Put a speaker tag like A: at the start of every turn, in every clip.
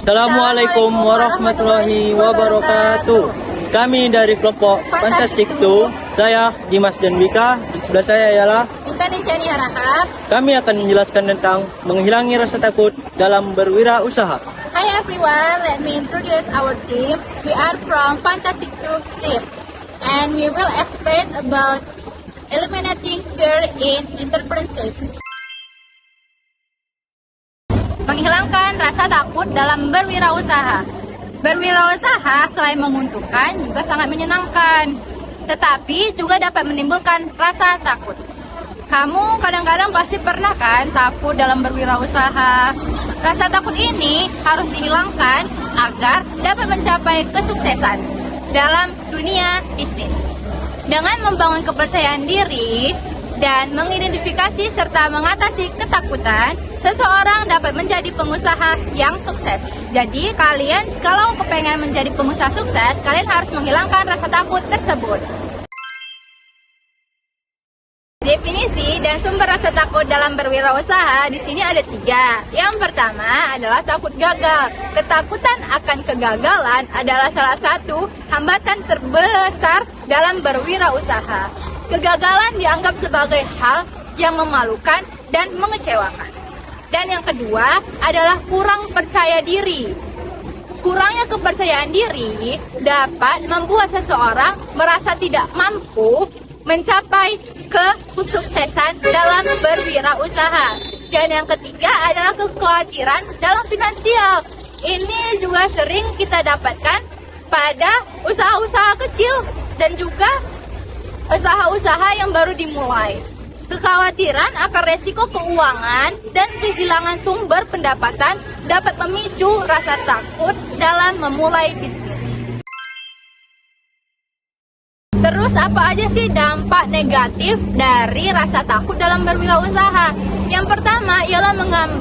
A: Assalamualaikum warahmatullahi wabarakatuh. Kami dari kelompok Fantastic 2, saya Dimas dan Wika, di sebelah saya ialah
B: Kita Nincani Harahap.
A: kami akan menjelaskan tentang menghilangi rasa takut dalam berwirausaha.
B: Hi everyone, let me introduce our team. We are from Fantastic 2 team, and we will explain about eliminating fear in entrepreneurship. Menghilangkan rasa takut dalam berwirausaha. Berwirausaha selain menguntungkan juga sangat menyenangkan, tetapi juga dapat menimbulkan rasa takut. Kamu kadang-kadang pasti pernah kan takut dalam berwirausaha? Rasa takut ini harus dihilangkan agar dapat mencapai kesuksesan dalam dunia bisnis. Dengan membangun kepercayaan diri dan mengidentifikasi serta mengatasi ketakutan, seseorang dapat menjadi pengusaha yang sukses. Jadi kalian kalau kepengen menjadi pengusaha sukses, kalian harus menghilangkan rasa takut tersebut. Definisi dan sumber rasa takut dalam berwirausaha di sini ada 3. Yang pertama adalah takut gagal. Ketakutan akan kegagalan adalah salah satu hambatan terbesar dalam berwirausaha. Kegagalan dianggap sebagai hal yang memalukan dan mengecewakan. Dan yang kedua adalah kurang percaya diri. Kurangnya kepercayaan diri dapat membuat seseorang merasa tidak mampu mencapai kesuksesan dalam berwirausaha. Dan yang ketiga adalah kekhawatiran dalam finansial. Ini juga sering kita dapatkan pada usaha-usaha kecil dan juga usaha-usaha yang baru dimulai. Kekhawatiran akan resiko keuangan dan kehilangan sumber pendapatan dapat memicu rasa takut dalam memulai bisnis. Terus apa aja sih dampak negatif dari rasa takut dalam berwirausaha? Yang pertama ialah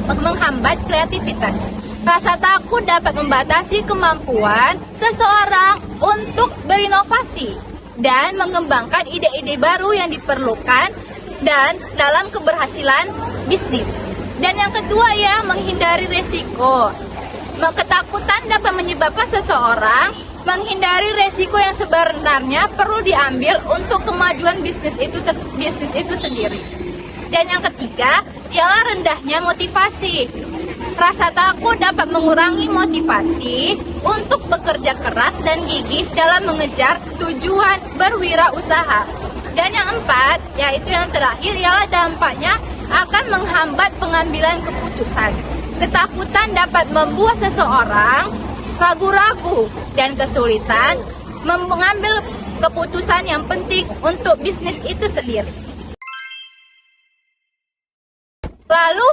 B: menghambat kreativitas. Rasa takut dapat membatasi kemampuan seseorang untuk berinovasi dan mengembangkan ide-ide baru yang diperlukan dan dalam keberhasilan bisnis. Dan yang kedua ya, menghindari resiko. Ketakutan dapat menyebabkan seseorang menghindari resiko yang sebenarnya perlu diambil untuk kemajuan bisnis itu sendiri. Dan yang ketiga ialah rendahnya motivasi. Rasa takut dapat mengurangi motivasi untuk bekerja keras dan gigih dalam mengejar tujuan berwirausaha. Dan yang empat, yaitu yang terakhir, ialah dampaknya akan menghambat pengambilan keputusan. Ketakutan dapat membuat seseorang ragu-ragu dan kesulitan mengambil keputusan yang penting untuk bisnis itu sendiri. Lalu,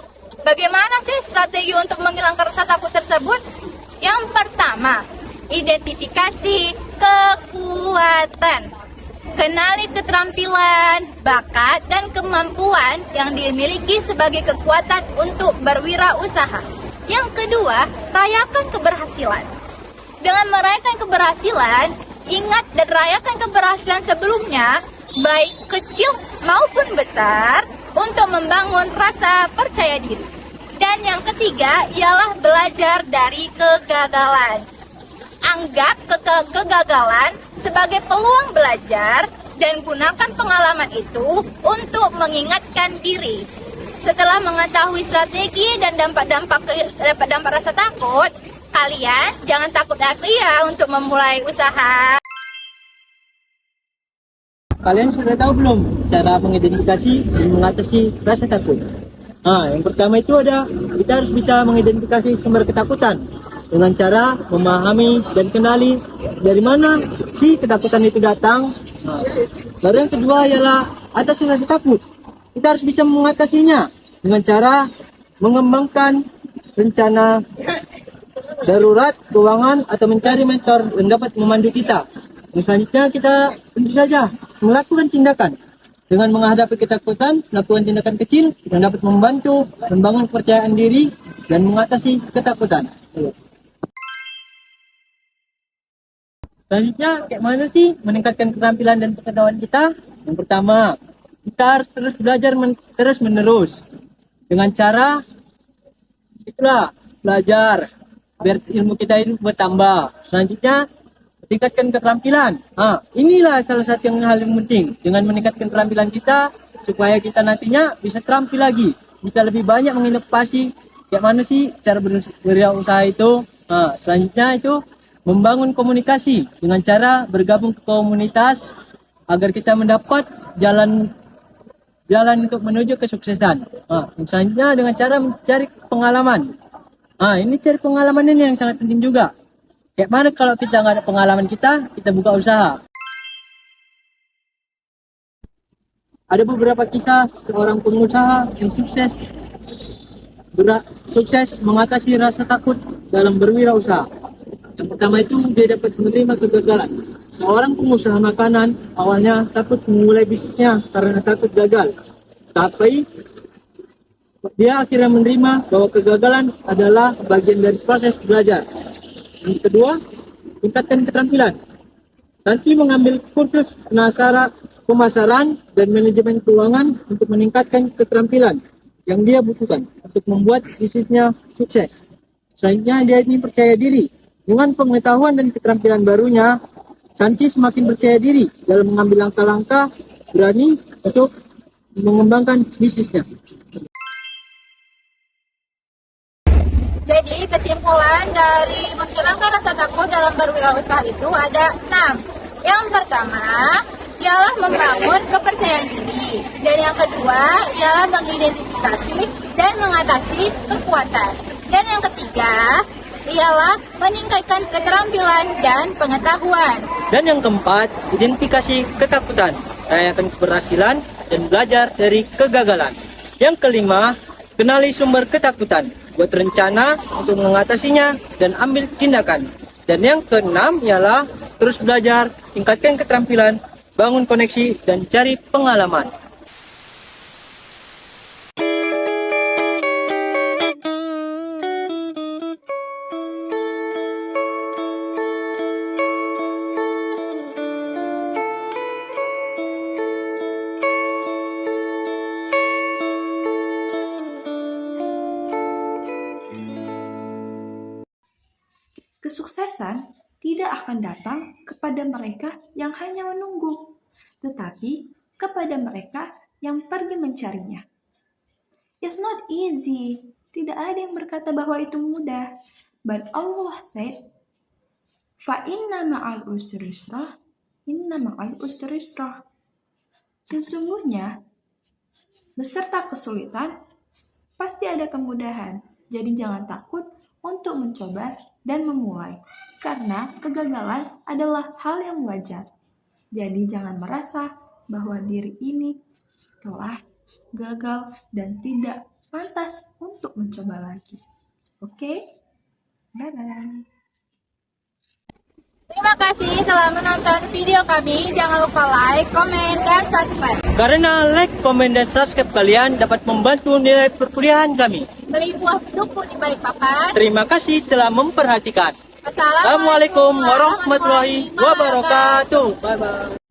B: bagaimana sih strategi untuk menghilangkan rasa takut tersebut? Yang pertama, identifikasi kekuatan. Kenali keterampilan, bakat, dan kemampuan yang dimiliki sebagai kekuatan untuk berwirausaha. Yang kedua, rayakan keberhasilan. Dengan merayakan keberhasilan, ingat dan rayakan keberhasilan sebelumnya, baik kecil maupun besar, untuk membangun rasa percaya diri. Dan yang ketiga ialah belajar dari kegagalan. Anggap kegagalan sebagai peluang belajar dan gunakan pengalaman itu untuk mengingatkan diri. Setelah mengetahui strategi dan dampak rasa takut, kalian jangan takut lagi ya untuk memulai usaha.
A: Kalian sudah tahu belum cara mengidentifikasi dan mengatasi rasa takut? Yang pertama itu kita harus bisa mengidentifikasi sumber ketakutan dengan cara memahami dan kenali dari mana sih ketakutan itu datang. Lalu yang kedua ialah atasi rasa takut. Kita harus bisa mengatasinya dengan cara mengembangkan rencana darurat keuangan atau mencari mentor yang dapat memandu kita. Selanjutnya kita tentu saja melakukan tindakan. Dengan menghadapi ketakutan, melakukan tindakan kecil yang dapat membantu membangun kepercayaan diri dan mengatasi ketakutan. Selanjutnya, kayak mana sih meningkatkan keterampilan dan pengetahuan kita? Yang pertama, kita harus terus belajar terus-menerus. Dengan cara, itulah, belajar. biar ilmu kita itu bertambah. Selanjutnya, tingkatkan keterampilan. Inilah salah satu hal yang penting. Dengan meningkatkan keterampilan kita, supaya kita nantinya bisa terampil lagi, bisa lebih banyak menginovasi. Kayak mana sih cara berwirausaha itu? Selanjutnya itu membangun komunikasi dengan cara bergabung ke komunitas agar kita mendapat jalan untuk menuju kesuksesan. Selanjutnya dengan cara mencari pengalaman. Ini cari pengalaman ini yang sangat penting juga. Kayak mana kalau kita nggak ada pengalaman kita buka usaha. Ada beberapa kisah seorang pengusaha yang sukses mengatasi rasa takut dalam berwirausaha. Yang pertama itu dia dapat menerima kegagalan. Seorang pengusaha makanan awalnya takut memulai bisnisnya karena takut gagal. Tapi dia akhirnya menerima bahwa kegagalan adalah bagian dari proses belajar. Yang kedua, tingkatkan keterampilan. Nanti mengambil kursus pemasaran dan manajemen keuangan untuk meningkatkan keterampilan yang dia butuhkan untuk membuat bisnisnya sukses. Selanjutnya dia ini percaya diri. Dengan pengetahuan dan keterampilan barunya, Santi semakin percaya diri dalam mengambil langkah-langkah berani untuk mengembangkan bisnisnya.
B: Jadi kesimpulan dari menghilangkan rasa takut dalam berwirausaha itu ada 6. Yang pertama ialah membangun kepercayaan diri, dan yang kedua ialah mengidentifikasi dan mengatasi kekuatan, dan yang ketiga ialah meningkatkan keterampilan dan pengetahuan.
A: Dan yang keempat, identifikasi ketakutan, rayakan keberhasilan dan belajar dari kegagalan. Yang kelima, kenali sumber ketakutan, buat rencana untuk mengatasinya dan ambil tindakan. Dan yang keenam ialah terus belajar, tingkatkan keterampilan, bangun koneksi, dan cari pengalaman.
C: Kesuksesan tidak akan datang kepada mereka yang hanya menunggu, tetapi kepada mereka yang pergi mencarinya. It's not easy. Tidak ada yang berkata bahwa itu mudah. But Allah said, "Fa inna ma'al usri yusra." Sesungguhnya, beserta kesulitan, pasti ada kemudahan. Jadi jangan takut untuk mencoba dan memulai, karena kegagalan adalah hal yang wajar. Jadi jangan merasa bahwa diri ini telah gagal dan tidak pantas untuk mencoba lagi. Oke? Bye-bye.
B: Terima kasih telah menonton video kami. Jangan lupa like, komen, dan subscribe.
A: Karena like, komen, dan subscribe kalian dapat membantu nilai perkuliahan kami.
B: Beli buah duku di Balikpapan.
A: Terima kasih telah memperhatikan.
B: Assalamualaikum
A: Assalamualaikum warahmatullahi wabarakatuh. Bye-bye.